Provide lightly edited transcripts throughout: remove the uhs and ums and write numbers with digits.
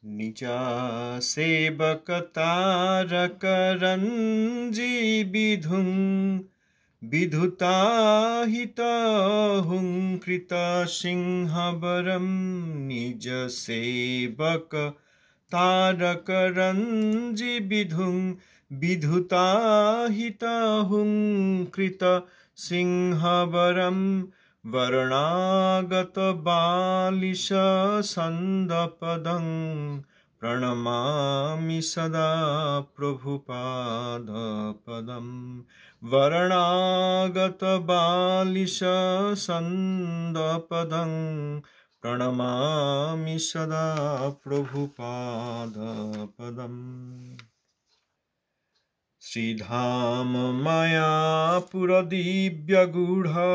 निजा सेवक तारक रंजी विधुं विधुताहितहुं कृत सिंहवरं निज सेवक तारक रंजी विधुं विधुताहितहुं कृत सिंहवरं वरणागत बालिश सन्दपदं प्रणमामि सदा प्रभुपादपदम् वरणागत बालिश सन्दपदं प्रणमामि सदा प्रभुपादपदम् श्रीधाम मायापुरदिव्यगूढा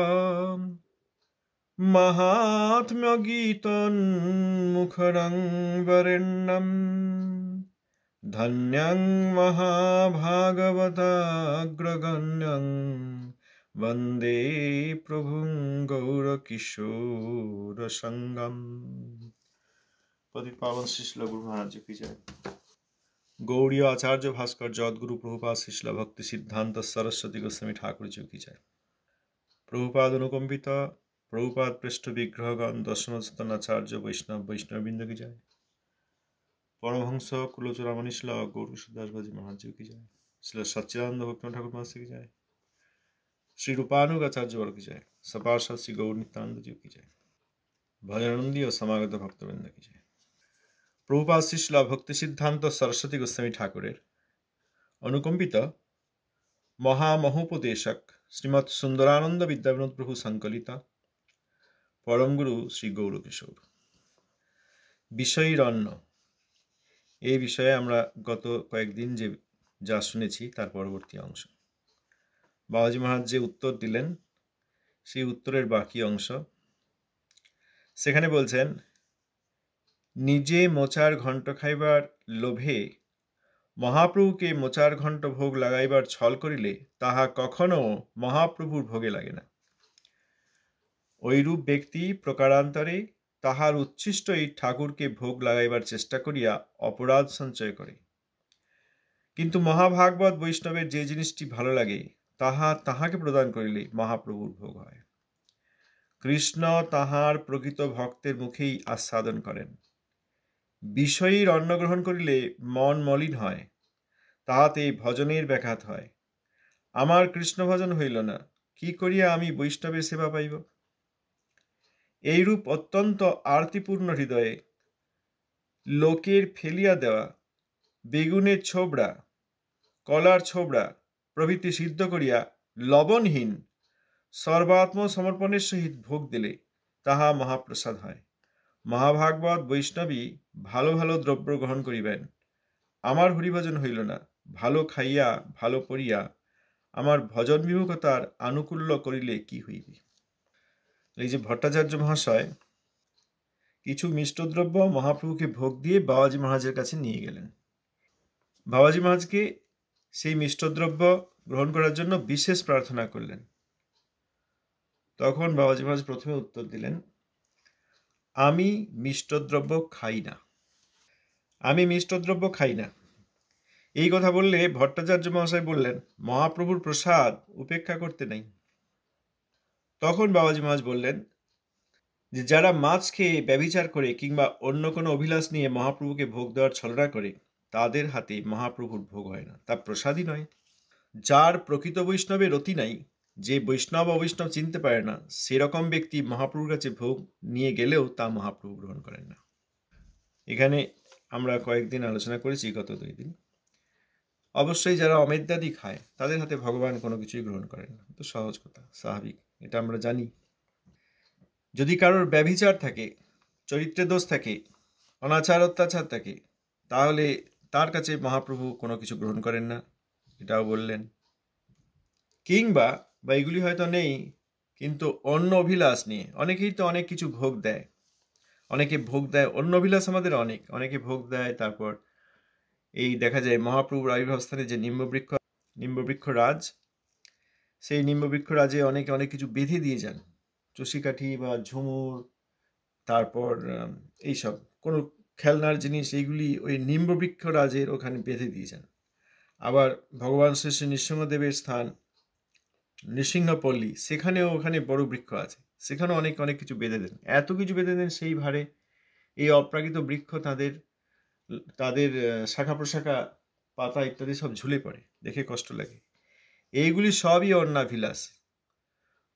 महात्म्यगीतन्मुखरं वरेण्यं धन्यं महाभागवताग्रगण्यं वन्दे प्रभुं गौरकिशोरसङ्गम्। पतित पावन शिष्ल गुरु महाराज जी की जय। गौड़ीय आचार्य भास्कर जगद्गुरु प्रभुपाद शिष्ल भक्ति सिद्धांत सरस्वती गोस्वामी ठाकुर जी की जय। प्रभुपाद अनुकंपित प्रभुपाद पृष्ठ विग्रहगण दर्शनचेतन आचार्य वैष्णव वैष्णववृंद की जय। परमहंस कुलचूड़ामणि श्री गौर सुदास जी महाराज जी की जय। श्री सच्चिदानंद भक्ति ठाकुर महाराज की जय। श्री रूपानुग आचार्य वर्ग की जय। सपार्षद श्री गौर नित्यानंद जी की जय। भजनानंदी और समागत भक्तवृंद की जय। प्रभुपाद शिष्ला भक्ति सिद्धांत सरस्वती गोस्वामी ठाकुरेर अनुकंपित महामहोपदेशक श्रीमद सुंदरानंद विद्याविनोद प्रभु संकलित परम गुरु श्री गौरकिशोर বিষয়রণ্য এই বিষয়ে আমরা গত কয়েকদিন যে যা শুনেছি তার পরবর্তী অংশ। বাবাজি মহারাজ যে উত্তর দিলেন সেই উত্তরের বাকি অংশ। সেখানে বলছেন, নিজে মোচার ঘণ্ট খাইবার লোভে মহাপ্রভুকে মোচার ঘণ্ট ভোগ লাগাইবার ছল করিলে তাহা কখনো মহাপ্রভুর ভোগে লাগে না। ঐরূপ ব্যক্তি প্রকারান্তরে তাহার উচ্ছিষ্ট এই ঠাকুরকে ভোগ লাগাইবার চেষ্টা করিয়া অপরাধ সঞ্চয় করে। কিন্তু মহাভাগবত বৈষ্ণবের যে জিনিসটি ভালো লাগে তাহা তাহাকে প্রদান করিলে মহাপ্রভুর ভোগ হয়। কৃষ্ণ তাহার প্রকৃত ভক্তের মুখেই আস্বাদন করেন। বিষয়ীর অন্ন গ্রহণ করিলে মন মলিন হয়, তাহাতে ভজনের ব্যাঘাত হয়। আমার কৃষ্ণ ভজন হইল না, কি করিয়া আমি বৈষ্ণবের সেবা পাইব? এইরূপ অত্যন্ত আরতিপূর্ণ হৃদয়ে লোকের ফেলিয়া দেওয়া বেগুনের ছোবড়া, কলার ছোবড়া প্রভৃতি সিদ্ধ করিয়া লবণহীন সর্বাত্ম সমর্পণের সহিত ভোগ দিলে তাহা মহাপ্রসাদ হয়। মহাভাগবত বৈষ্ণবী ভালো ভালো দ্রব্য গ্রহণ করিবেন। আমার হরিভজন হইল না, ভালো খাইয়া ভালো পড়িয়া আমার ভজন বিমুখতার আনুকূল্য করিলে কি হইবে? এই যে ভট্টাচার্য মহাশয় কিছু মিষ্টদ্রব্য মহাপ্রভুকে ভোগ দিয়ে বাবাজি মহারাজের কাছে নিয়ে গেলেন। বাবাজি মহারাজকে সেই মিষ্টদ্রব্য গ্রহণ করার জন্য বিশেষ প্রার্থনা করলেন। তখন বাবাজি মহারাজ প্রথমে উত্তর দিলেন, আমি মিষ্টদ্রব্য খাই না, আমি মিষ্টদ্রব্য খাই না। এই কথা বললে ভট্টাচার্য মহাশয় বললেন, মহাপ্রভুর প্রসাদ উপেক্ষা করতে নাই। তখন বাবাজি মহারাজ বললেন যে যারা মাছ খেয়ে ব্যভিচার করে কিংবা অন্য কোনো অভিলাষ নিয়ে মহাপ্রভুকে ভোগ দেওয়ার ছলনা করে তাদের হাতে মহাপ্রভুর ভোগ হয় না, তা প্রসাদই নয়। যার প্রকৃত বৈষ্ণবের রতি নাই, যে বৈষ্ণব অবৈষ্ণব চিনতে পারে না, সেরকম ব্যক্তি মহাপ্রভুর কাছে ভোগ নিয়ে গেলেও তা মহাপ্রভু গ্রহণ করেন না। এখানে আমরা কয়েকদিন আলোচনা করেছি, গত 2 দিন। অবশ্যই যারা অমেদ্যাদি খায় তাদের হাতে ভগবান কোনো কিছুই গ্রহণ করেন না, তো সহজ কথা, স্বাভাবিক, এটা আমরা জানি। যদি কারোর ব্যভিচার থাকে, চরিত্রে দোষ থাকে, অনাচার অত্যাচার থাকে, তাহলে তার কাছে মহাপ্রভু কোনো কিছু গ্রহণ করেন না, এটাও বললেন। কিংবা বা এগুলি হয়তো নেই, কিন্তু অন্য অভিলাষ নিয়ে অনেকেই তো অনেক কিছু ভোগ দেয়, অনেকে ভোগ দেয়, অন্য অভিলাষ আমাদের অনেকে ভোগ দেয়। তারপর এই দেখা যায় মহাপ্রভুর আবির্ভাব স্থানে যে নিম্ববৃক্ষ রাজ, সেই নিম্ববৃক্ষ রাজে অনেকে অনেক কিছু বেঁধে দিয়ে যান, চষিকাঠি বা ঝুমুর, তারপর এইসব কোনো খেলনার জিনিস এইগুলি ওই নিম্ববৃক্ষ রাজের ওখানে বেঁধে দিয়েছেন। আবার ভগবান শ্রী শ্রী নৃসিংহদেবের স্থান নৃসিংহপল্লী, সেখানেও ওখানে বড় বৃক্ষ আছে, সেখানেও অনেক অনেক কিছু বেঁধে দেন। এত কিছু বেঁধে দেন, সেই ভারে এই অপ্রাকৃত বৃক্ষ তাদের তাদের শাখা প্রশাখা পাতা ইত্যাদি সব ঝুলে পড়ে, দেখে কষ্ট লাগে। এইগুলি সবই অন্নাভিলাষ।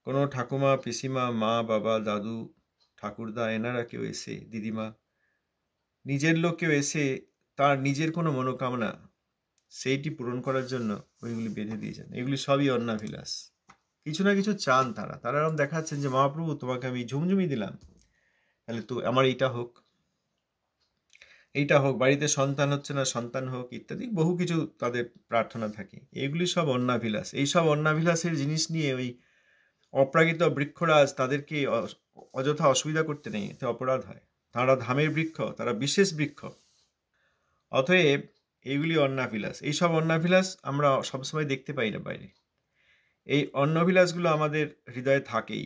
কোনো ঠাকুমা, পিসিমা, মা, বাবা, দাদু, ঠাকুরদা, এনারা কেউ এসে, দিদিমা, নিজের লোক কেউ এসে তার নিজের কোনো মনোকামনা সেইটি পূরণ করার জন্য ওইগুলি বেঁধে দিয়েছেন। এগুলি সবই অন্নাভিলাষ। কিছু না কিছু চান তারা। তারা এরকম দেখাচ্ছেন যে মহাপ্রভু তোমাকে আমি ঝুমঝুমি দিলাম, তাহলে তো আমার এইটা হোক, এইটা হোক, বাড়িতে সন্তান হচ্ছে না, সন্তান হোক, ইত্যাদি বহু কিছু তাদের প্রার্থনা থাকে। এগুলি সব অন্নাভিলাষ। এইসব অন্নাভিলাষের জিনিস নিয়ে ওই অপ্রাকৃত বৃক্ষরাজ তাদেরকে অযথা অসুবিধা করতে নেই, এতে অপরাধ হয়। তারা ধামের বৃক্ষ, তারা বিশেষ বৃক্ষ। অতএব এইগুলি অন্নাভিলাষ। এইসব অন্নাভিলাষ আমরা সবসময় দেখতে পাই না বাইরে। এই অন্নাভিলাষগুলো আমাদের হৃদয়ে থাকেই।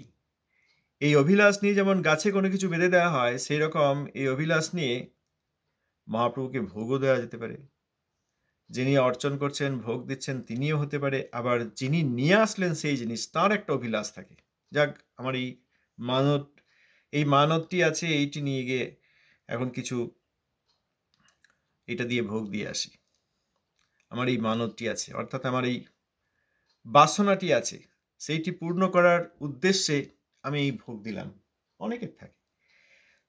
এই অভিলাষ নিয়ে যেমন গাছে কোনো কিছু বেঁধে দেওয়া হয়, সেই রকম এই অভিলাষ নিয়ে মহাপ্রভুকে ভোগও দেওয়া যেতে পারে। যিনি অর্চন করছেন, ভোগ দিচ্ছেন, তিনিও হতে পারে। আবার যিনি নিয়ে আসলেন সেই জিনিস, তার একটা অভিলাষ থাকে, যাক আমার এই মানতটি আছে, এইটি নিয়ে গিয়ে এখন কিছু এটা দিয়ে ভোগ দিয়ে আসি। আমার এই মানতটি আছে, অর্থাৎ আমার এই বাসনাটি আছে, সেইটি পূর্ণ করার উদ্দেশ্যে আমি এই ভোগ দিলাম। অনেকের থাকে।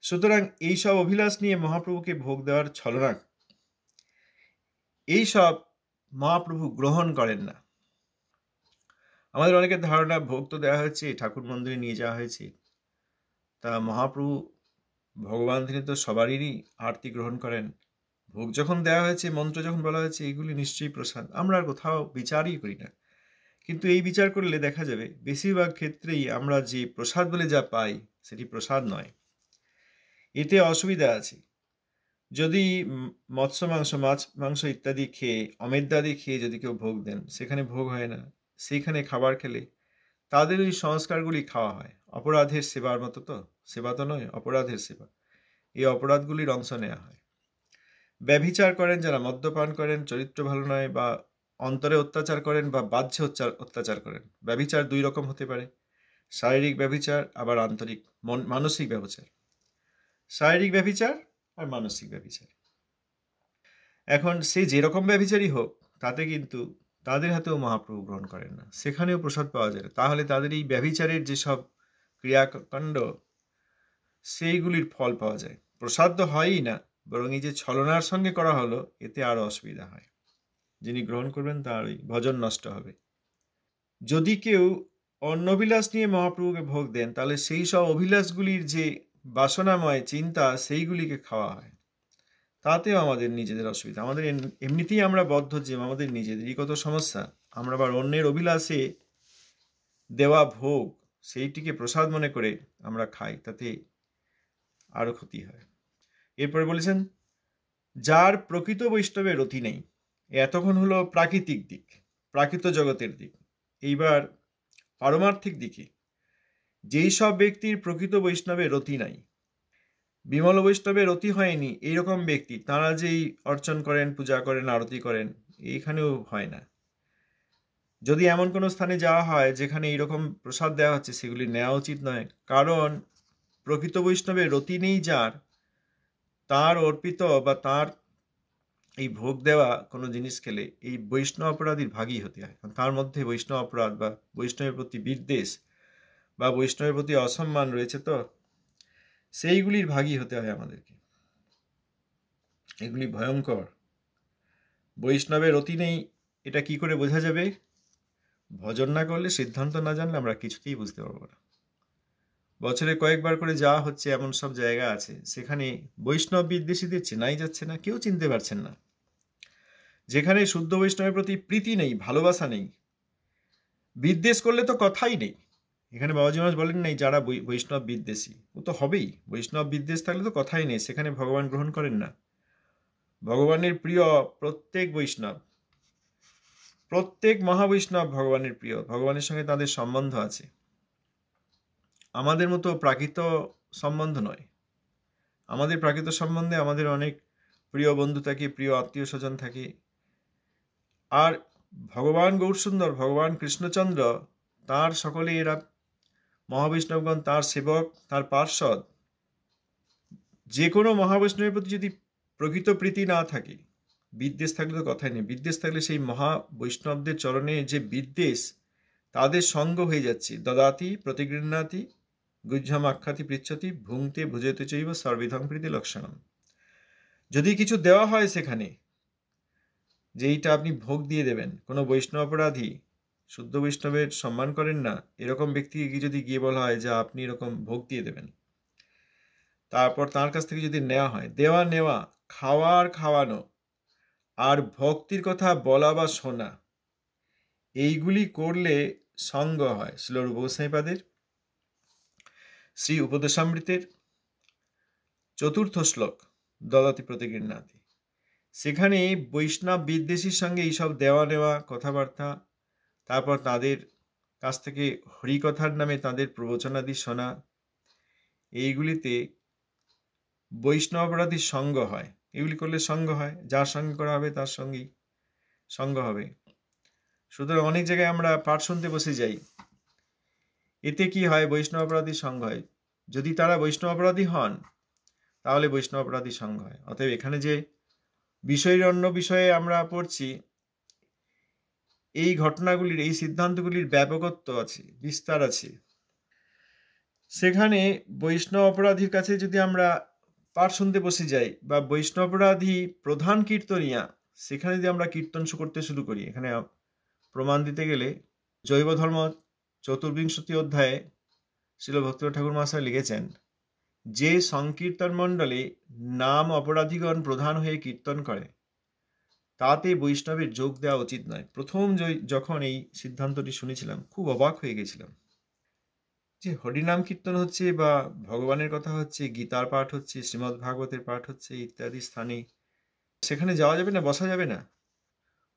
সুতরাং এইসব অভিলাষ নিয়ে মহাপ্রভুকে ভোগ দেওয়ার ছলনা, এইসব মহাপ্রভু গ্রহণ করেন না। আমাদের অনেকের ধারণা ভোগ তো দেওয়া হয়েছে, ঠাকুর মন্দিরে নিয়ে যাওয়া হয়েছে, তা মহাপ্রভু ভগবান তিনি তো সবারই আরতি গ্রহণ করেন। ভোগ যখন দেওয়া হয়েছে, মন্ত্র যখন বলা হয়েছে, এগুলি নিশ্চয়ই প্রসাদ। আমরা আর কোথাও বিচারই করি না। কিন্তু এই বিচার করলে দেখা যাবে বেশিরভাগ ক্ষেত্রেই আমরা যে প্রসাদ বলে যা পাই, সেটি প্রসাদ নয়। এতে অসুবিধা আছে। যদি মৎস্য মাংস, মাছ মাংস ইত্যাদি খেয়ে, অমেদ্যাদি খেয়ে যদি কেউ ভোগ দেন, সেখানে ভোগ হয় না। সেইখানে খাবার খেলে তাদের ওই সংস্কারগুলি খাওয়া হয়। অপরাধের সেবার মতো তো, সেবা তো নয়, অপরাধের সেবা। এই অপরাধগুলির অংশ নেওয়া হয়। ব্যভিচার করেন যারা, মদ্যপান করেন, চরিত্র ভালো নয়, বা অন্তরে অত্যাচার করেন, বা বাহ্যে অত্যাচার করেন। ব্যভিচার দুই রকম হতে পারে, শারীরিক ব্যভিচার, আবার আন্তরিক মানসিক ব্যভিচার। শারীরিক ব্যভিচার আর মানসিক ব্যভিচার। এখন সে যেরকম ব্যভিচারই হোক, তাতে কিন্তু তাদের হাতেও মহাপ্রভু গ্রহণ করেন না, সেখানেও প্রসাদ পাওয়া যায় না। তাহলে তাদের এই ব্যভিচারের যেসব ক্রিয়াকাণ্ড, সেইগুলির ফল পাওয়া যায়। প্রসাদ তো হয়ই না, বরং এই যে ছলনার সঙ্গে করা হলো, এতে আরো অসুবিধা হয়। যিনি গ্রহণ করবেন তার ওই ভজন নষ্ট হবে। যদি কেউ অন্নবিলাস নিয়ে মহাপ্রভুকে ভোগ দেন, তাহলে সেই সব অভিলাষগুলির যে বাসনাময় চিন্তা, সেইগুলিকে খাওয়া হয়। তাতেও আমাদের নিজেদের অসুবিধা। আমাদের এমনিতেই আমরা বদ্ধ যে, আমাদের নিজেদেরই কত সমস্যা। আমরা আবার অন্যের অভিলাষে দেওয়া ভোগ, সেইটিকে প্রসাদ মনে করে আমরা খাই, তাতে আরো ক্ষতি হয়। এরপরে বলেছেন, যার প্রকৃত বৈষ্ণবের রতি নেই। এতক্ষণ হলো প্রাকৃতিক দিক, প্রাকৃত জগতের দিক। এইবার পারমার্থিক দিকে, যেই সব ব্যক্তির প্রকৃত বৈষ্ণবের রতি নাই, বিমল বৈষ্ণবের রতি হয়নি, এইরকম ব্যক্তি তারা যেই অর্চন করেন, পূজা করেন, আরতি করেন, এইখানেও হয় না। যদি এমন কোনো স্থানে যাওয়া হয় যেখানে এইরকম প্রসাদ দেওয়া হচ্ছে, সেগুলি নেওয়া উচিত নয়। কারণ প্রকৃত বৈষ্ণবের রতি নেই যার, তার অর্পিত বা তার এই ভোগ দেওয়া কোনো জিনিস খেলে এই বৈষ্ণব অপরাধীর ভাগই হতে হয়। তার মধ্যে বৈষ্ণব অপরাধ বা বৈষ্ণবের প্রতি বিদ্বেষ বা বৈষ্ণবের প্রতি অসম্মান রয়েছে, তো সেইগুলির ভাগই হতে হয় আমাদেরকে। এগুলি ভয়ঙ্কর। বৈষ্ণবের রতি নেই, এটা কি করে বোঝা যাবে? ভজন না করলে, সিদ্ধান্ত না জানলে আমরা কিছুতেই বুঝতে পারবো না। বছরে কয়েকবার করে যাওয়া হচ্ছে এমন সব জায়গা আছে, সেখানে বৈষ্ণব বিদ্বেষীদের চেনাই যাচ্ছে না, কেউ চিনতে পারছেন না। যেখানে শুদ্ধ বৈষ্ণবের প্রতি প্রীতি নেই, ভালোবাসা নেই, বিদ্বেষ করলে তো কথাই নেই। এখানে বাবাজি মহারাজ বলেন নাই যারা বৈষ্ণব বিদ্বেষী, ও তো হবেই। বৈষ্ণব বিদ্বেষ থাকলে তো কথাই নেই, সেখানে ভগবান গ্রহণ করেন না। ভগবানের প্রিয় প্রত্যেক বৈষ্ণব, প্রত্যেক মহাবৈষ্ণব ভগবানের প্রিয়, ভগবানের সঙ্গে তাদের সম্বন্ধ আছে। আমাদের মতো প্রাকৃত সম্বন্ধ নয়, আমাদের প্রাকৃত সম্বন্ধে আমাদের অনেক প্রিয় বন্ধু থাকে, প্রিয় আত্মীয় স্বজন থাকে। আর ভগবান গৌরসুন্দর, ভগবান কৃষ্ণচন্দ্র, তার সকলে এরা মহাবৈষ্ণবগণ, তার সেবক, তার পার্ষদ। যে কোনো মহাবৈষ্ণবের প্রতি যদি প্রকৃত প্রীতি না থাকে, বিদ্বেষ থাকলে তো কথাই নেই। বিদ্বেষ থাকলে সেই মহাবৈষ্ণবদের চরণে যে বিদ্বেষ, তাদের সঙ্গ হয়ে যাচ্ছে। দদাতি প্রতিগৃহ্ণাতি গুহ্যমাখ্যাতি পৃচ্ছতি ভুংতে ভুজেতে চৈব সর্বিধং প্রীতি লক্ষণম। যদি কিছু দেওয়া হয় সেখানে, যে এইটা আপনি ভোগ দিয়ে দেবেন, কোনো বৈষ্ণব অপরাধী, শুদ্ধ বৈষ্ণবের সম্মান করেন না এরকম ব্যক্তিকে যদি গিয়ে বলা হয় যে আপনি এরকম ভোগ দিয়ে দেবেন, তারপর তার কাছ থেকে যদি নেওয়া হয়, দেওয়া নেওয়া, খাওয়া আর খাওয়ানো, আর ভক্তির কথা বলা বা শোনা, এইগুলি করলে সঙ্গ হয়। শ্রীল রূপ গোস্বামীপাদের শ্রী উপদেশামৃতের 4th শ্লোক দদাতি প্রতিগৃহ্ণাতি, সেখানে বৈষ্ণব বিদ্বেষীর সঙ্গে এইসব দেওয়া নেওয়া, কথাবার্তা, তারপর তাদের কাছ থেকে হরিকথার নামে তাদের প্রবচনাদি শোনা, এইগুলিতে বৈষ্ণব অপরাধীর সঙ্গ হয়। এগুলি করলে সঙ্গ হয়, যার সঙ্গে করা হবে তার সঙ্গেই সঙ্গ হবে। সুতরাং অনেক জায়গায় আমরা পাঠ শুনতে বসে যাই, এতে কি হয়? বৈষ্ণব অপরাধীর সঙ্গ হয়। যদি তারা বৈষ্ণব অপরাধী হন তাহলে বৈষ্ণব অপরাধীর সঙ্গ হয়। অতএব এখানে যে অন্য বিষয়ে আমরা পড়ছি, এই ঘটনাগুলির, এই সিদ্ধান্তগুলির ব্যাপকত্ব আছে, বিস্তার আছে। সেখানে বৈষ্ণব অপরাধীর কাছে যদি আমরা পাঠ শুনতে বসে যাই, বা বৈষ্ণব অপরাধী প্রধান কীর্তনিয়া, সেখানে যদি আমরা কীর্তন করতে শুরু করি, এখানে প্রমাণ দিতে গেলে জৈব ধর্ম ৪th অধ্যায়ে শ্রীল ভক্তিনাথ ঠাকুর মহাশয় লিখেছেন, যে সংকীর্তন মণ্ডলে নাম অপরাধীগণ প্রধান হয়ে কীর্তন করে, তাতে বৈষ্ণবের যোগ দেওয়া উচিত নয়। প্রথম যখন এই সিদ্ধান্তটি শুনেছিলাম খুব অবাক হয়ে গেছিলাম, যে হরিনাম কীর্তন হচ্ছে বা ভগবানের কথা হচ্ছে, গীতার পাঠ হচ্ছে, শ্রীমদ্ ভাগবতের পাঠ হচ্ছে ইত্যাদি স্থানে, সেখানে যাওয়া যাবে না, বসা যাবে না।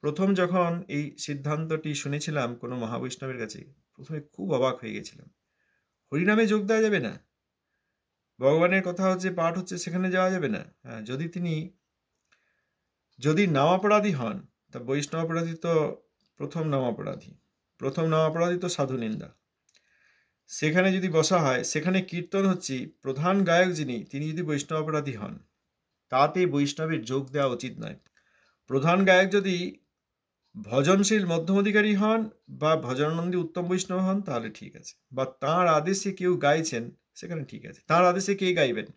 প্রথম যখন এই সিদ্ধান্তটি শুনেছিলাম কোনো মহাবৈষ্ণবের কাছে, প্রথমে খুব অবাক হয়ে গেছিলাম। হরিনামে যোগ দেওয়া যাবে না, ভগবানের কথা হচ্ছে, পাঠ হচ্ছে, সেখানে যাওয়া যাবে না। হ্যাঁ, যদি নাম অপরাধী হন, তা বৈষ্ণব অপরাধী তো প্রথম নাম অপরাধী তো সাধু নিন্দা। সেখানে যদি বসা হয়, সেখানে কীর্তন হচ্ছে, প্রধান গায়ক যিনি, তিনি যদি বৈষ্ণব অপরাধী হন, তাতে বৈষ্ণবের যোগ দেওয়া উচিত নয়। প্রধান গায়ক যদি ভজনশীল মধ্যম অধিকারী হন বা ভজনানন্দী উত্তম বৈষ্ণব হন, তাহলে ঠিক আছে, বা তাঁর আদেশে কেউ গাইছেন, সেখানে ঠিক আছে। তাঁর আদেশে কে গাইবেন?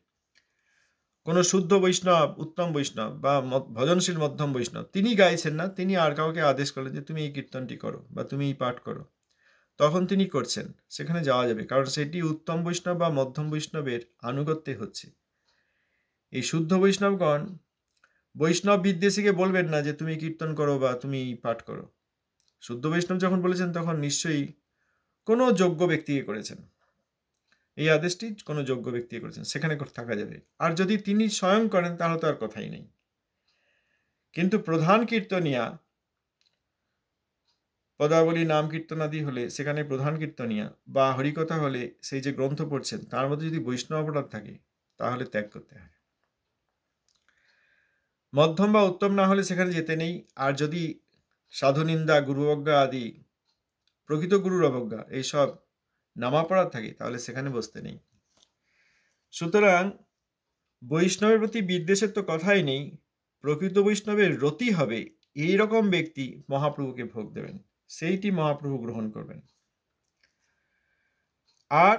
কোনো শুদ্ধ বৈষ্ণব, উত্তম বৈষ্ণব বা ভজনশীল মধ্যম বৈষ্ণব, তিনি গাইছেন না, তিনি আর কাউকে আদেশ করলেন যে তুমি এই কীর্তনটি করো বা তুমি এই পাঠ করো, তখন তিনি করছেন, সেখানে যাওয়া যাবে, কারণ সেটি উত্তম বৈষ্ণব বা মধ্যম বৈষ্ণবের আনুগত্যে হচ্ছে। এই শুদ্ধ বৈষ্ণবগণ বৈষ্ণব বিদ্বেষীকে বলবেন না যে তুমি কীর্তন করো বা তুমি পাঠ করো। শুদ্ধ বৈষ্ণব যখন বলেছেন, তখন নিশ্চয়ই কোনো যোগ্য ব্যক্তিকে করেছেন, এই আদেশটি কোনো যোগ্য ব্যক্তি করেছেন, সেখানে থাকা যাবে। আর যদি তিনি স্বয়ং করেন, তাহলে তো আর কথাই নেই। কিন্তু প্রধান কীর্তনিয়া, পদাবলী নাম কীর্তনাদি হলে সেখানে প্রধান কীর্তনিয়া, বা হরিকথা হলে সেই যে গ্রন্থ পড়ছেন তার মধ্যে যদি বৈষ্ণব অপরাধ থাকে, তাহলে ত্যাগ করতে হয়। মধ্যম বা উত্তম না হলে সেখানে যেতে নেই। আর যদি সাধু নিন্দা, গুরুবজ্ঞা আদি, প্রকৃত গুরুর অবজ্ঞা, এইসব নামাপরাধ থাকে, তাহলে সেখানে বসতে নেই। সুতরাং বৈষ্ণবের প্রতি বিদ্বেষের তো কথাই নেই। প্রকৃত বৈষ্ণবের রতি হবে এই রকম ব্যক্তি মহাপ্রভুকে ভোগ দেবেন, সেইটি মহাপ্রভু গ্রহণ করবেন। আর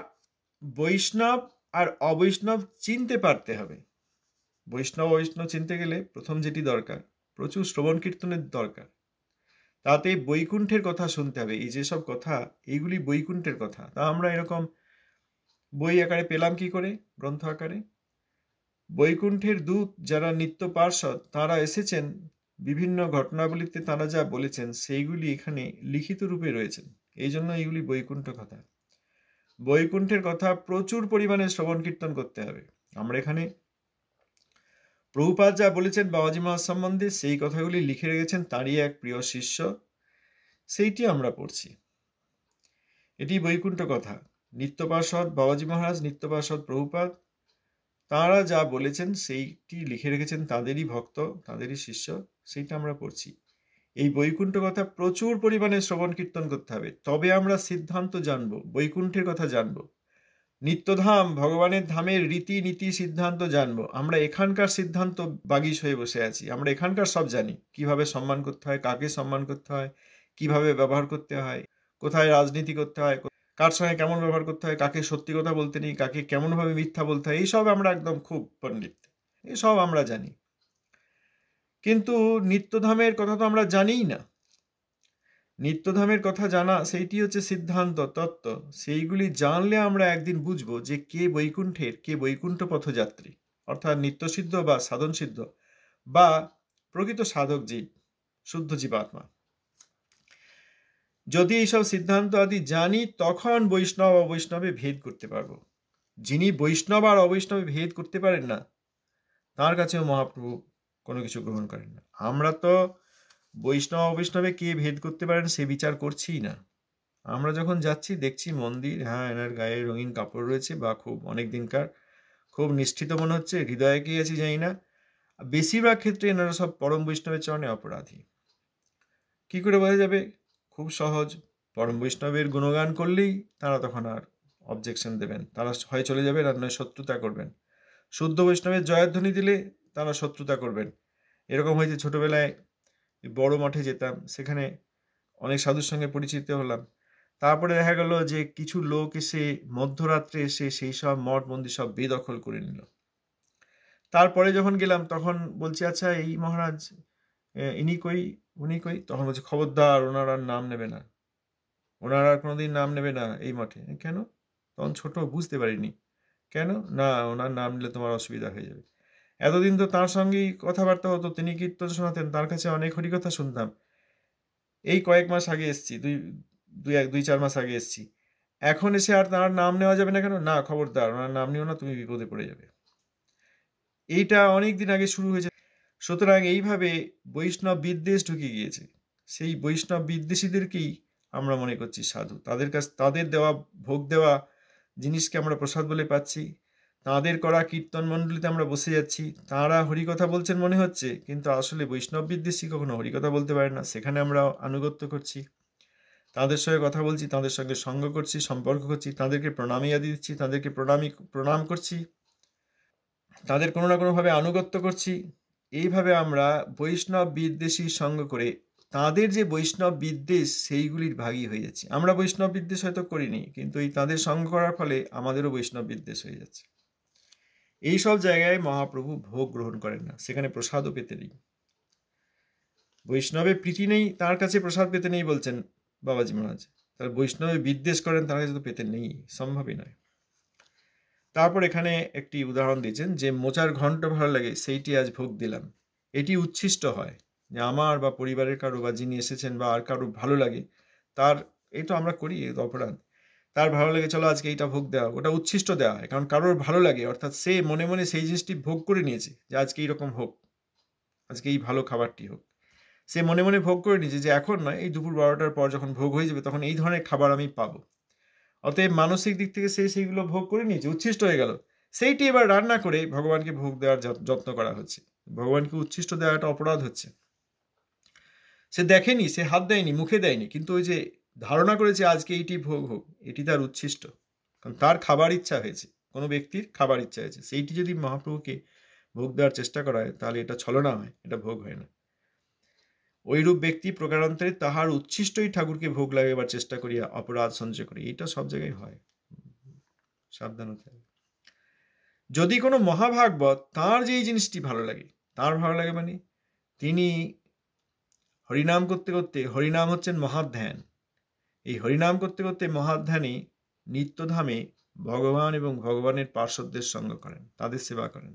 বৈষ্ণব আর অবৈষ্ণব চিনতে পারতে হবে। বৈষ্ণব অবৈষ্ণব চিনতে গেলে প্রথম যেটি দরকার, প্রচুর শ্রবণ কীর্তনের দরকার। তাতে বৈকুণ্ঠের কথা শুনতে হবে। এই যেসব কথা, এইগুলি বৈকুণ্ঠের কথা। তা আমরা এরকম বই আকারে পেলাম কি করে? গ্রন্থ আকারে। বৈকুণ্ঠের দূত যারা নিত্য পার্ষদ, তারা এসেছেন, বিভিন্ন ঘটনাবলিতে তারা যা বলেছেন সেইগুলি এখানে লিখিত রূপে রয়েছেন। এই জন্য এইগুলি বৈকুণ্ঠ কথা। বৈকুণ্ঠের কথা প্রচুর পরিমাণে শ্রবণ কীর্তন করতে হবে। আমরা এখানে প্রভুপাদ যা বলেছেন বাবাজি মহারাজ সম্বন্ধে, সেই কথাগুলি লিখে রেখেছেন তারই এক প্রিয় শিষ্য, সেইটি আমরা পড়ছি। এটি বৈকুণ্ঠ কথা। নিত্য পার্ষদ বাবাজি মহারাজ, নিত্য পার্ষদ প্রভুপাদ, তাঁরা যা বলেছেন সেইটি লিখে রেখেছেন তাঁদেরই ভক্ত, তাঁদেরই শিষ্য, সেইটা আমরা পড়ছি। এই বৈকুণ্ঠ কথা প্রচুর পরিমাণে শ্রবণ কীর্তন করতে হবে, তবে আমরা সিদ্ধান্ত জানবো, বৈকুণ্ঠের কথা জানবো, নিত্যধাম ভগবানের ধামের রীতি নীতি সিদ্ধান্ত জানবো। আমরা এখানকার সিদ্ধান্ত বাগিশ হয়ে বসে আছি, আমরা এখানকার সব জানি, কিভাবে সম্মান করতে হয়, কাকে সম্মান করতে হয়, কিভাবে ব্যবহার করতে হয়, কোথায় রাজনীতি করতে হয়, কার সঙ্গে কেমন ব্যবহার করতে হয়, কাকে সত্যি কথা বলতে নেই, কাকে কেমনভাবে মিথ্যা বলতে হয়, এইসব আমরা একদম খুব পণ্ডিত, এসব আমরা জানি। কিন্তু নিত্যধামের কথা তো আমরা জানিই না। নিত্যধামের কথা জানা সেইটি হচ্ছে সিদ্ধান্ত তত্ত্ব। সেইগুলি জানলে আমরা একদিন বুঝবো যে কে বৈকুণ্ঠের, কে বৈকুণ্ঠ পথযাত্রী, অর্থাৎ নিত্যসিদ্ধ বা সাধন সিদ্ধ বা প্রকৃত সাধক জীব, শুদ্ধ জীবাত্মা। যদি এইসব সিদ্ধান্ত আদি জানি, তখন বৈষ্ণব অবৈষ্ণবে ভেদ করতে পারবো। যিনি বৈষ্ণব আর অবৈষ্ণবে ভেদ করতে পারেন না, তার কাছেও মহাপ্রভু কোনো কিছু গ্রহণ করেন না। আমরা তো বৈষ্ণব অবৈষ্ণবে কে ভেদ করতে পারেন সে বিচার করছিই না। আমরা যখন যাচ্ছি দেখছি মন্দির, হ্যাঁ এনার গায়ে রঙিন কাপড় রয়েছে, বা খুব অনেক দিনকার, খুব নিষ্ঠিত মনে হচ্ছে, হৃদয়ে কে আছি জানি না, বেশিরভাগ ক্ষেত্রে এনারা সব পরম বৈষ্ণবের চরণে অপরাধী। কি করে বোঝা যাবে? খুব সহজ, পরম বৈষ্ণবের গুণগান করলেই তারা তখন আর অবজেকশন দেবেন, তারা হয় চলে যাবেন আর নয় শত্রুতা করবেন। শুদ্ধ বৈষ্ণবের জয়ধ্বনি দিলে তারা শত্রুতা করবেন। এরকম হয়েছে, ছোটবেলায় বড় মঠে যেতাম, সেখানে অনেক সাধুর সঙ্গে পরিচিত হলাম। তারপরে দেখা গেল যে কিছু লোক এসে মধ্যরাত্রে এসে সেই সব মঠ মন্দির সব বেদখল করে নিল। তারপরে যখন গেলাম তখন বলছি, আচ্ছা এই মহারাজ ইনি কই, উনি কই? তখন বলছে, খবরদার ওনার আর নাম নেবে না, ওনার আর কোনোদিন নাম নেবে না এই মঠে। কেন? তখন ছোট, বুঝতে পারিনি। কেন? না, ওনার নাম নিলে তোমার অসুবিধা হয়ে যাবে। এতদিন তো তাঁর সঙ্গেই কথাবার্তা হতো, তিনি কীর্তন শোনাতেন, তার কাছে অনেক হরিকথা শুনতাম। এই কয়েক মাস আগে এসছি, দুই চার মাস আগে এসছি, এখন এসে আর তার নাম নেওয়া যাবে না কেন? না, খবরদার ওনার নাম নিও না, তুমি বিপদে পড়ে যাবে। এইটা অনেক দিন আগে শুরু হয়েছে। সুতরাং এইভাবে বৈষ্ণব বিদ্বেষ ঢুকে গিয়েছে। সেই বৈষ্ণব বিদ্বেষীদেরকেই আমরা মনে করছি সাধু। তাদের দেওয়া, ভোগ দেওয়া জিনিসকে আমরা প্রসাদ বলে পাচ্ছি, তাঁদের করা কীর্তন মণ্ডলীতে আমরা বসে যাচ্ছি, তাঁরা হরিকথা বলছেন মনে হচ্ছে, কিন্তু আসলে বৈষ্ণব বিদ্বেষী কখনো হরিকথা বলতে পারে না, সেখানে আমরা আনুগত্য করছি, তাদের সঙ্গে কথা বলছি, তাদের সঙ্গে সঙ্গ করছি, সম্পর্ক করছি, তাদেরকে প্রণামী আদি দিচ্ছি, তাদেরকে প্রণাম করছি, তাদের কোনো না কোনোভাবে আনুগত্য করছি। এইভাবে আমরা বৈষ্ণব বিদ্বেষীর সঙ্গ করে তাদের যে বৈষ্ণব বিদ্বেষ সেইগুলির ভাগী হয়ে যাচ্ছে। আমরা বৈষ্ণব বিদ্বেষ হয়তো করিনি, কিন্তু এই তাদের সঙ্গ করার ফলে আমাদেরও বৈষ্ণব বিদ্বেষ হয়ে যাচ্ছে। এই সব জায়গায় মহাপ্রভু ভোগ গ্রহণ করেন না, সেখানে প্রসাদও পেতে নেই। বৈষ্ণবে প্রীতি নেই, তার কাছে প্রসাদ পেতে নেই বলছেন বাবাজি মহারাজ। তার বৈষ্ণবে বিদ্বেষ করেন, তার কাছে তো পেতে নেই, সম্ভবই নয়। তারপর এখানে একটি উদাহরণ দিয়েছেন যে মোচার ঘণ্ট ভালো লাগে, সেইটি আজ ভোগ দিলাম। এটি উচ্ছিষ্ট হয় যে আমার বা পরিবারের কারো বা যিনি এসেছেন বা আর কারো ভালো লাগে, তার, এই তো আমরা করি, এই অপরাধ, তার ভালো লাগে, চলো আজকে এইটা ভোগ দেওয়া, ওটা উচ্ছিষ্ট দেওয়া হয়, কারণ কারোর ভালো লাগে, অর্থাৎ সে মনে মনে সেই জিনিসটি ভোগ করে নিয়েছে যে আজকে এইরকম হোক, আজকে এই ভালো খাবারটি হোক। সে মনে মনে ভোগ করে নিয়েছে যে এখন নয়, এই দুপুর 12টার পর যখন ভোগ হয়ে যাবে তখন এই ধরনের খাবার আমি পাবো। অতএব মানসিক দিক থেকে সে সেইগুলো ভোগ করে নিয়েছে, উচ্ছিষ্ট হয়ে গেল, সেইটি এবার রান্না করে ভগবানকে ভোগ দেওয়ার যত্ন করা হচ্ছে। ভগবানকে উচ্ছিষ্ট দেওয়া একটা অপরাধ হচ্ছে। সে দেখেনি, সে হাত দেয়নি, মুখে দেয়নি, কিন্তু ওই যে ধারণা করেছে আজকে এইটি ভোগ হোক, এটি তার উচ্ছিষ্ট, কারণ তার খাবার ইচ্ছা হয়েছে, কোনো ব্যক্তির খাবার ইচ্ছা হয়েছে, সেইটি যদি মহাপ্রভুকে ভোগ দেওয়ার চেষ্টা করা হয় তাহলে এটা ছলনা হয়, এটা ভোগ হয় না। ওইরূপ ব্যক্তি প্রকারান্তরে তাহার উচ্ছিষ্টই ঠাকুরকে ভোগ লাগাবার চেষ্টা করিয়া অপরাধ সঞ্চয় করি, এটা সব জায়গায় হয়, সাবধান হতে হবে। যদি কোনো মহাভাগবত, তাঁর যে এই জিনিসটি ভালো লাগে, তাঁর ভালো লাগে মানে তিনি হরিনাম করতে করতে, হরিনাম হচ্ছেন মহাধ্যান, এই হরিনাম করতে করতে মহাধ্যানে নিত্যধামে ভগবান এবং ভগবানের পার্শ্বদের সঙ্গ করেন, তাদের সেবা করেন।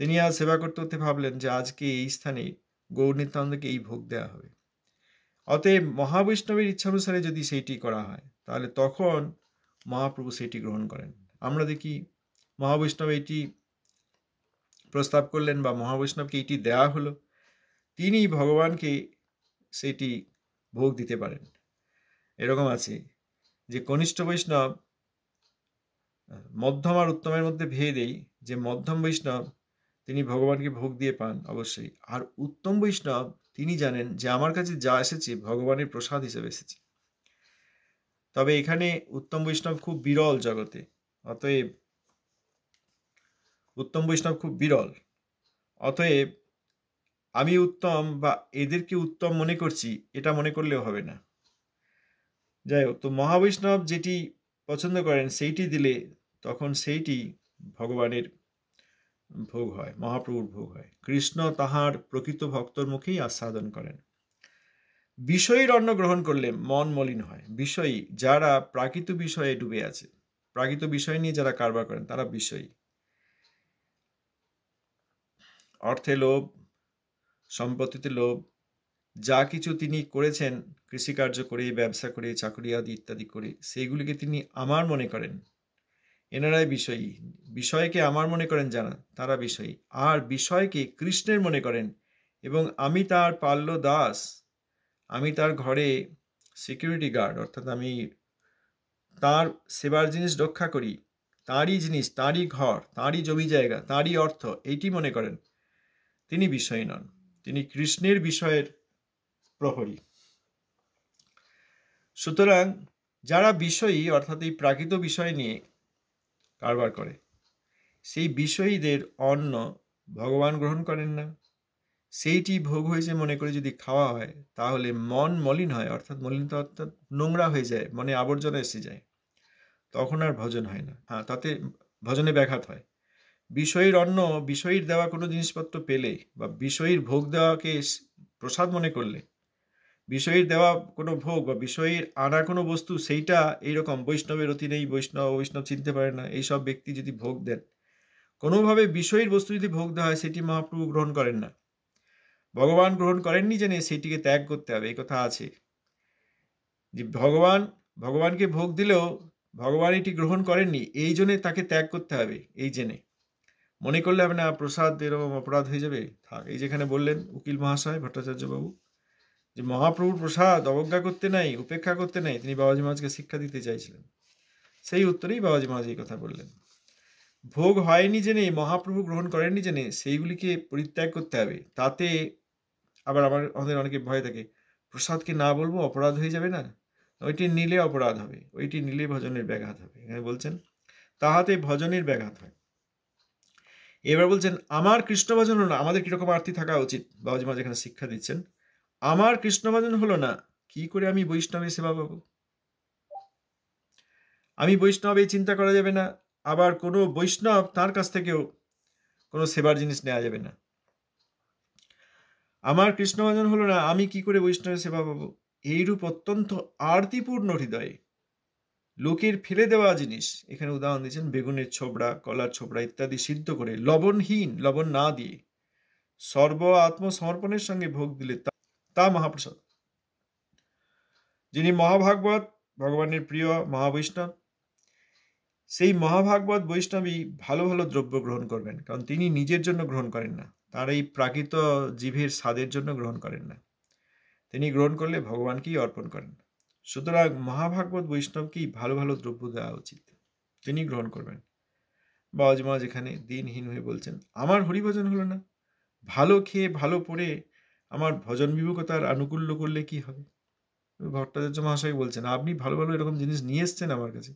তিনি আজ সেবা করতে করতে ভাবলেন যে আজকে এই স্থানে গৌর নিত্যানন্দকে এই ভোগ দেওয়া হবে। অতএব মহাবৈষ্ণবের ইচ্ছা অনুসারে যদি সেইটি করা হয় তাহলে তখন মহাপ্রভু সেইটি গ্রহণ করেন। আমরা দেখি মহাবৈষ্ণব এইটি প্রস্তাব করলেন বা মহাবৈষ্ণবকে এইটি দেওয়া হলো, তিনি ভগবানকে সেইটি ভোগ দিতে পারেন। এরকম আছে যে কনিষ্ঠ বৈষ্ণব মধ্যম আর উত্তমের মধ্যে ভেদেই যে মধ্যম বৈষ্ণব তিনি ভগবানকে ভোগ দিয়ে পান অবশ্যই, আর উত্তম বৈষ্ণব তিনি জানেন যে আমার কাছে যা এসেছে ভগবানের প্রসাদ হিসেবে এসেছে। তবে এখানে উত্তম বৈষ্ণব খুব বিরল জগতে, অতএব উত্তম বৈষ্ণব খুব বিরল, অতএব আমি উত্তম বা এদেরকে উত্তম মনে করছি এটা মনে করলেও হবে না। যাই হোক, তো মহাবৈষ্ণব যেটি পছন্দ করেন সেইটি দিলে তখন সেইটি ভগবানের ভোগ হয়, মহাপ্রভুর ভোগ হয়। কৃষ্ণ তাহার প্রকৃত ভক্তর মুখেই আস্বাদন করেন। বিষয়ীর অন্ন গ্রহণ করলে মন মলিন হয়। বিষয়ী যারা প্রাকৃত বিষয়ে ডুবে আছে, প্রাকৃত বিষয় নিয়ে যারা কারবার করেন তারা বিষয়ী। অর্থে লোভ, সম্পত্তিতে লোভ, যা কিছু তিনি করেছেন কৃষিকার্য করে, ব্যবসা করে, চাকরি আদি ইত্যাদি করে, সেইগুলিকে তিনি আমার মনে করেন, এনারাই বিষয়ী। বিষয়কে আমার মনে করেন যারা, তারা বিষয়ী। আর বিষয়কে কৃষ্ণের মনে করেন এবং আমি তার পাল্য দাস, আমি তার ঘরে সিকিউরিটি গার্ড, অর্থাৎ আমি তার সেবার জিনিস রক্ষা করি, তাঁরই জিনিস, তাঁরই ঘর, তাঁরই জমি জায়গা, তাঁরই অর্থ, এইটি মনে করেন, তিনি বিষয়ী নন, তিনি কৃষ্ণের বিষয়ের প্রহরী। সুতরাং যারা বিষয়ী অর্থাৎ এই প্রাকৃত বিষয় নিয়ে কারবার করে, সেই বিষয়ীদের অন্ন ভগবান গ্রহণ করেন না। সেইটি ভোগ হয়েছে মনে করে যদি খাওয়া হয় তাহলে মন মলিন হয়, অর্থাৎ মলিনতা অর্থাৎ নোংরা হয়ে যায়, মনে আবর্জনা এসে যায়, তখন আর ভজন হয় না। হ্যাঁ, তাতে ভজনে ব্যাঘাত হয়। বিষয়ীর অন্ন, বিষয়ীর দেওয়া কোনো জিনিসপত্র পেলে বা বিষয়ীর ভোগ দেওয়াকে প্রসাদ মনে করলে, বিষয়ীর দেওয়া কোনো ভোগ বা বিষয়ীর আনা কোনো বস্তু সেইটা এইরকম বৈষ্ণবের অতি নেই, বৈষ্ণব চিনতে পারে না, এইসব ব্যক্তি যদি ভোগ দেন, কোনোভাবে বিষয়ীর বস্তু যদি ভোগ দেওয়া হয় সেটি মহাপ্রভু গ্রহণ করেন না। ভগবান গ্রহণ করেননি জেনে সেটিকে ত্যাগ করতে হবে, এই কথা আছে যে ভগবানকে ভোগ দিলেও ভগবান এটি গ্রহণ করেননি, এই জন্যে তাকে ত্যাগ করতে হবে, এই জেনে মনে করলে হবে না প্রসাদ এরকম অপরাধ হয়ে যাবে। থাক, এই যেখানে বললেন উকিল মহাশয় ভট্টাচার্য বাবু যে মহাপ্রভুর প্রসাদ অবজ্ঞা করতে নাই, উপেক্ষা করতে নাই, তিনি বাবাজি মহারাজকে শিক্ষা দিতে চাইছিলেন, সেই উত্তরেই বাবাজি মহারাজ এই কথা বললেন। ভোগ হয়নি জেনে, মহাপ্রভু গ্রহণ করেননি জেনে সেইগুলিকে পরিত্যাগ করতে হবে। তাতে আবার আমাদের অনেকে ভয় থাকে, প্রসাদকে না বলবো অপরাধ হয়ে যাবে না, ওইটি নিলে অপরাধ হবে, ওইটি নিলে ভজনের ব্যাঘাত হবে। এখানে বলছেন তাহাতে ভজনের ব্যাঘাত হয়। এবার বলছেন আমার কৃষ্ণ ভজন হলো না। আমাদের কিরকম আরতি থাকা উচিত বাবাজি মহারাজ এখানে শিক্ষা দিচ্ছেন। আমার কৃষ্ণ ভজন হলো না, কি করে আমি বৈষ্ণবের সেবা পাবো? আমি বৈষ্ণব এই চিন্তা করা যাবে না, আবার কোনো বৈষ্ণব তার কাছ থেকেও কোনো সেবার জিনিস নেওয়া যাবে না। আমার কৃষ্ণ ভজন হলো না, আমি কি করে বৈষ্ণবের সেবা পাবো? এইরূপ অত্যন্ত আরতিপূর্ণ হৃদয়ে লোকের ফেলে দেওয়া জিনিস, এখানে উদাহরণ দিয়েছেন বেগুনের ছোবড়া, কলার ছোবড়া ইত্যাদি সিদ্ধ করে লবণহীন, লবণ না দিয়ে সর্ব আত্মসমর্পণের সঙ্গে ভোগ দিলে তা মহাপ্রসাদ। যিনি মহাভাগবত, ভগবানের প্রিয় মহাবৈষ্ণব, সেই মহাভাগবত বৈষ্ণবী ভালো ভালো দ্রব্য গ্রহণ করবেন, কারণ তিনি নিজের জন্য গ্রহণ করেন না, তার এই প্রাকৃত জিভের স্বাদের জন্য গ্রহণ করেন না, তিনি গ্রহণ করলে ভগবানকেই অর্পণ করেন। সুতরাং মহাভাগবত বৈষ্ণবকেই ভালো ভালো দ্রব্য দেওয়া উচিত, তিনি গ্রহণ করবেন। বাবাজি মহারাজ এখানে দিনহীন হয়ে বলছেন আমার হরিভজন হলো না, ভালো খেয়ে ভালো পড়ে আমার ভজন বিমুখতার আনুকূল্য করলে কি হবে? ভট্টাচার্য মহাশয় বলছেন আপনি ভালো ভালো এরকম জিনিস নিয়ে এসছেন আমার কাছে,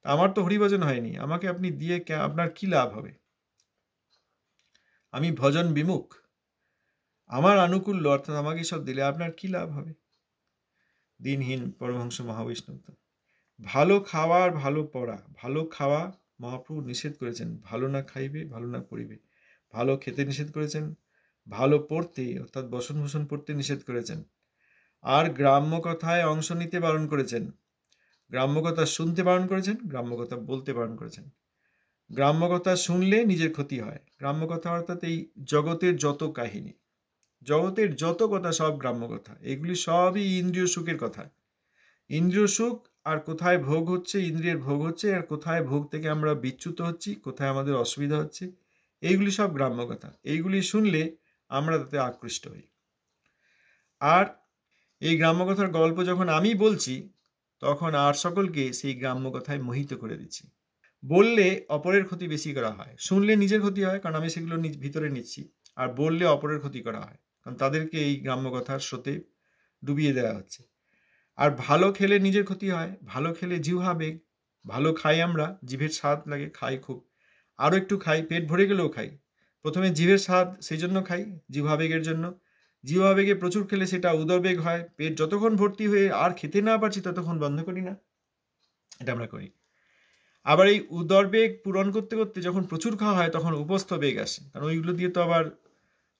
আমার তো হরিভজন হয়নি, আমাকে আপনি দিয়ে আপনার কি লাভ হবে? আমি ভজন বিমুখ, আমার আনুকূল্য অর্থাৎ আমাকে সব দিলে আপনার কি লাভ হবে? দিনহীন পরমহংস মহাবৈষ্ণব। ভালো খাওয়া আর ভালো পড়া, ভালো খাওয়া মহাপ্রভু নিষেধ করেছেন, ভালো না খাইবে ভালো না পড়িবে, ভালো খেতে নিষেধ করেছেন, ভালো পড়তে অর্থাৎ বসনভূষণ পড়তে নিষেধ করেছেন, আর গ্রাম্য কথায় অংশ নিতে বারণ করেছেন, গ্রাম্য কথা শুনতে বারণ করেছেন, গ্রাম্য কথা বলতে বারণ করেছেন। গ্রাম্য কথা শুনলে নিজের ক্ষতি হয়। গ্রাম্য কথা অর্থাৎ এই জগতের যত কাহিনী, জগতের যত কথা সব গ্রাম্য কথা, এগুলি সবই ইন্দ্রিয় সুখের কথা। ইন্দ্রিয় সুখ আর কোথায় ভোগ হচ্ছে, ইন্দ্রিয়ের ভোগ হচ্ছে, আর কোথায় ভোগ থেকে আমরা বিচ্যুত হচ্ছি, কোথায় আমাদের অসুবিধা হচ্ছে, এইগুলি সব গ্রাম্য কথা। এইগুলি শুনলে আমরা তাতে আকৃষ্ট হই। আর এই গ্রাম্য কথার গল্প যখন আমি বলছি তখন আর সকলকে সেই গ্রাম্য কথায় মোহিত করে দিচ্ছি। বললে অপরের ক্ষতি বেশি করা হয়, শুনলে নিজের ক্ষতি হয় কারণ আমি সেগুলো ভিতরে নিচ্ছি, আর বললে অপরের ক্ষতি করা হয় কারণ তাদেরকে এই গ্রাম্য কথার স্রোতে ডুবিয়ে দেওয়া হচ্ছে। আর ভালো খেলে নিজের ক্ষতি হয়, ভালো খেলে জিহ্বা বেগ, ভালো খাই আমরা, জিভের স্বাদ লাগে, খাই খুব, আরও একটু খাই, পেট ভরে গেলেও খাই। প্রথমে জিভের স্বাদ সেই জন্য খাই, জিহ্বা বেগের জন্য। জিহ্বা বেগে প্রচুর খেলে সেটা উদরবেগ হয়, পেট যতক্ষণ ভর্তি হয়ে আর খেতে না পারছি ততক্ষণ বন্ধ করি না, এটা আমরা করি। আবার এই উদরবেগ পূরণ করতে করতে যখন প্রচুর খাওয়া হয় তখন উপস্থ বেগ আসে, কারণ ওইগুলো দিয়ে তো আবার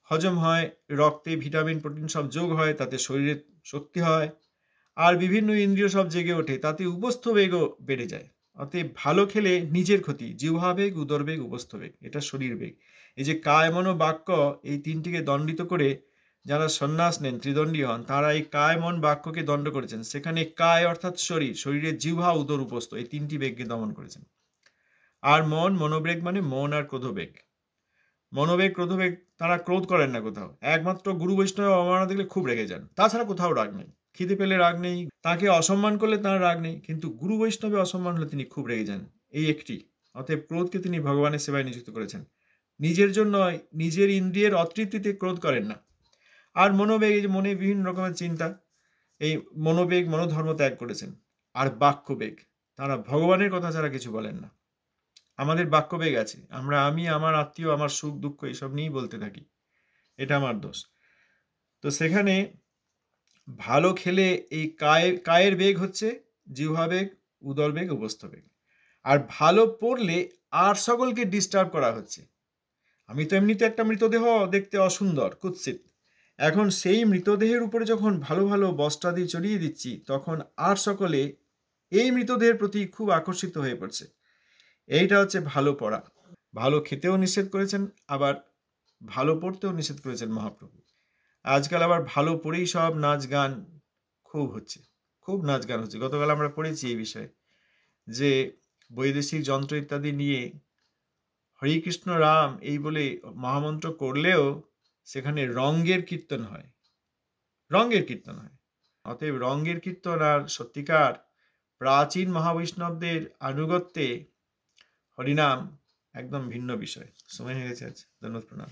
হজম হয়, রক্তে ভিটামিন প্রোটিন সব যোগ হয়, তাতে শরীরে শক্তি হয়, আর বিভিন্ন ইন্দ্রিয় সব জেগে ওঠে, তাতে উপস্থ বেগও বেড়ে যায়। অতএব ভালো খেলে নিজের ক্ষতি, জিহ্বা বেগ, উদরবেগ, উপস্থ বেগ, এটা শরীর বেগ। এই যে কায় মন বাক্য, এই তিনটিকে দণ্ডিত করে যারা সন্ন্যাস নেন, ত্রিদণ্ডী হন, তারা এই কায় মন বাক্যকে দণ্ড করেছেন। সেখানে কায় অর্থাৎ শরীর, শরীরের জিহ্বা, উদর, উপস্থ, এই তিনটি বেগকে দমন করেছেন। আর মন, মনোবেগ মানে মন আর ক্রোধবেগ। মনোবেগ, ক্রোধবেগ, তারা ক্রোধ করেন না কোথাও, একমাত্র গুরু বৈষ্ণব অবমাননা দেখলে খুব রেগে যান, তাছাড়া কোথাও রাগ নেই। খিদে পেলে রাগ নেই, তাকে অসম্মান করলে তার রাগ নেই, কিন্তু গুরু বৈষ্ণবে অসম্মান হলে তিনি খুব রেগে যান, এই একটি। অতএব ক্রোধকে তিনি ভগবানের সেবায় নিযুক্ত করেছেন, নিজের জন্য নিজের ইন্দ্রিয়ের অতৃপ্তিতে ক্রোধ করেন না। আর মনোবেগ, এই যে মনে বিভিন্ন রকমের চিন্তা, এই মনোবেগ, মনোধর্ম ত্যাগ করেছেন। আর বাক্যবেগ, তারা ভগবানের কথা ছাড়া কিছু বলেন না। আমাদের বাক্যবেগ আছে, আমি, আমার আত্মীয়, আমার সুখ দুঃখ এইসব নিয়েই বলতে থাকি, এটা আমার দোষ। তো সেখানে ভালো খেলে এই কায়ের বেগ হচ্ছে জিহ্বা বেগ, উদর বেগ, উপস্থ বেগ। আর ভালো পড়লে আর সকলকে ডিস্টার্ব করা হচ্ছে। আমি তো এমনিতে একটা মৃতদেহ, দেখতে অসুন্দর, কুৎসিত, এখন সেই মৃতদেহের উপরে যখন ভালো ভালো বস্ত্রাদি চড়িয়ে দিচ্ছি, তখন আর সকলে এই মৃতদেহের প্রতি খুব আকর্ষিত হয়ে পড়ছে। এইটা হচ্ছে ভালো পড়া। ভালো খেতেও নিষেধ করেছেন, আবার ভালো পড়তেও নিষেধ করেছেন মহাপ্রভু। আজকাল আবার ভালো পড়েই সব নাচ গান খুব হচ্ছে, খুব নাচ গান হচ্ছে। গতকাল আমরা পড়েছি এই বিষয়ে, যে বৈদেশিক যন্ত্র ইত্যাদি নিয়ে হরে কৃষ্ণ রাম এই বলে মহামন্ত্র করলেও সেখানে রঙ্গের কীর্তন হয়, রঙ্গের কীর্তন হয়। অতএব রঙ্গের কীর্তন আর সত্যিকার প্রাচীন মহাবৈষ্ণবদের আনুগত্যে হরিনাম একদম ভিন্ন বিষয়। সময় হয়ে গেছে আজ, ধন্যবাদ, প্রণাম।